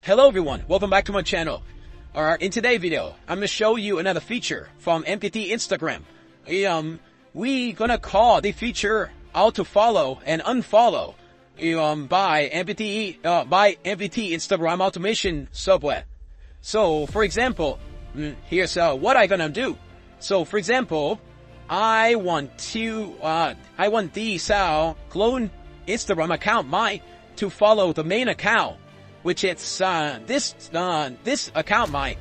Hello everyone, welcome back to my channel. In today's video, I'm gonna show you another feature from MKT Instagram. We gonna call the feature auto follow and unfollow by MKT Instagram automation software. So for example, here's what I gonna do. So for example, I want the clone Instagram account to follow the main account, which is this account might.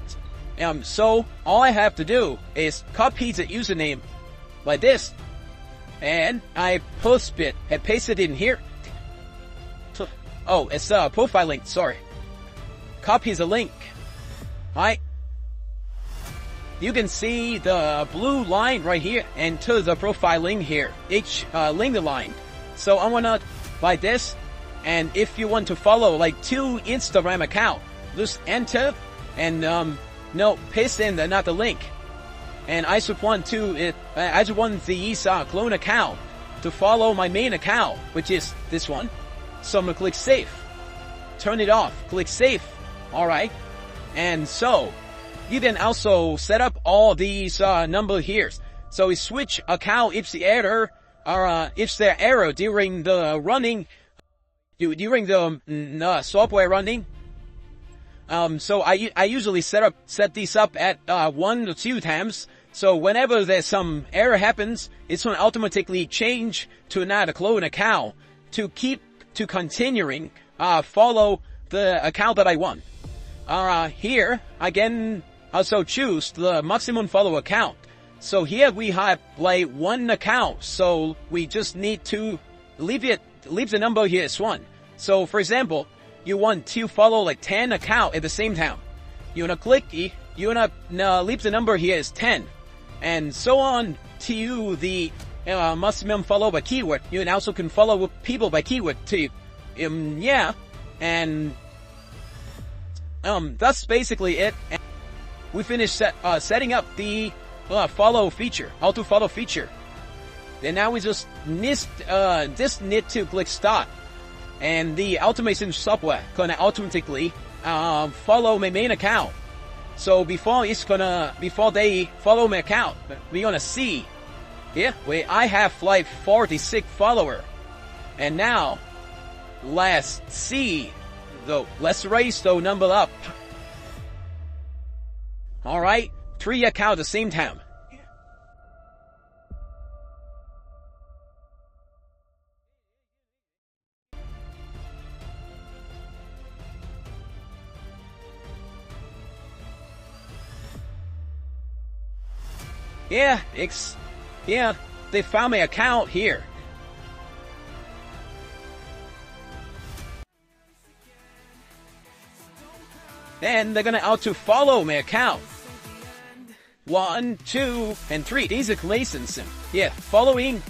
So all I have to do is copy the username like this, and I paste it in here. Oh, it's a profile link. Sorry. Copy the link. Right. You can see the blue line right here, and to the profile link here. Each link the line. So I wanna like this. And if you want to follow like two Instagram account, just enter and paste in another link. And I just want the clone account to follow my main account, which is this one. So I'm gonna click save. Turn it off. Click save. Alright. And so you can also set up all these number here. So we switch account if the error during the running. During the software running, so I usually set these up at 1 or 2 times. So whenever there's some error happens, it's gonna automatically change to another clone account to continuing follow the account that I want. Here I can also choose the maximum follow account. So here we have like one account, so we just need to leave the number here as 1. So for example, you want to follow like 10 account at the same time. You wanna leave the number here as 10. And so on to the maximum follow by keyword. You also can follow people by keyword too. Yeah. And that's basically it. And we finished setting up the follow feature, auto follow feature. And now we just need to click start, and the automation software gonna automatically follow my main account. So before they follow my account, we're gonna see here where I have like 46 followers. And now let's see though. Let's raise the number up. All right, 3 accounts at the same time. Yeah, they found my account here. Then they're gonna auto follow my account. 1, 2, and 3. These are relations. Yeah, following.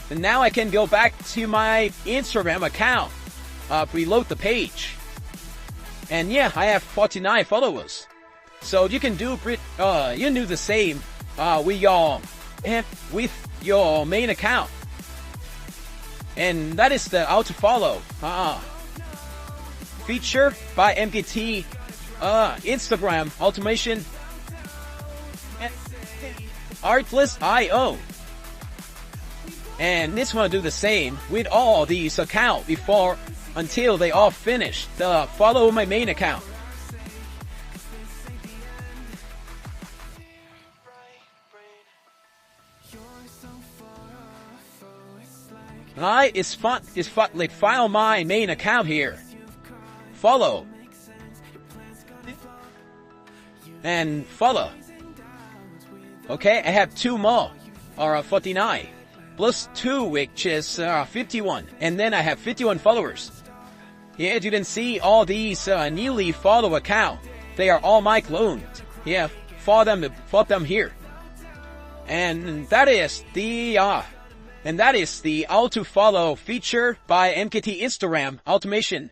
And now I can go back to my Instagram account. Reload the page. And yeah, I have 49 followers. So you can do the same with your main account. And that is the auto follow feature by MKT Instagram automation Artlist.io. And this one do the same with all these accounts until they all finish the follow my main account. It's fun. Like file my main account here. Follow. And follow. Okay, I have 2 more. 49. Plus 2, which is 51. And then I have 51 followers. Here you can see all these newly follow account. They are all my clones. Yeah, follow them here. And that is the auto follow feature by MKT Instagram automation.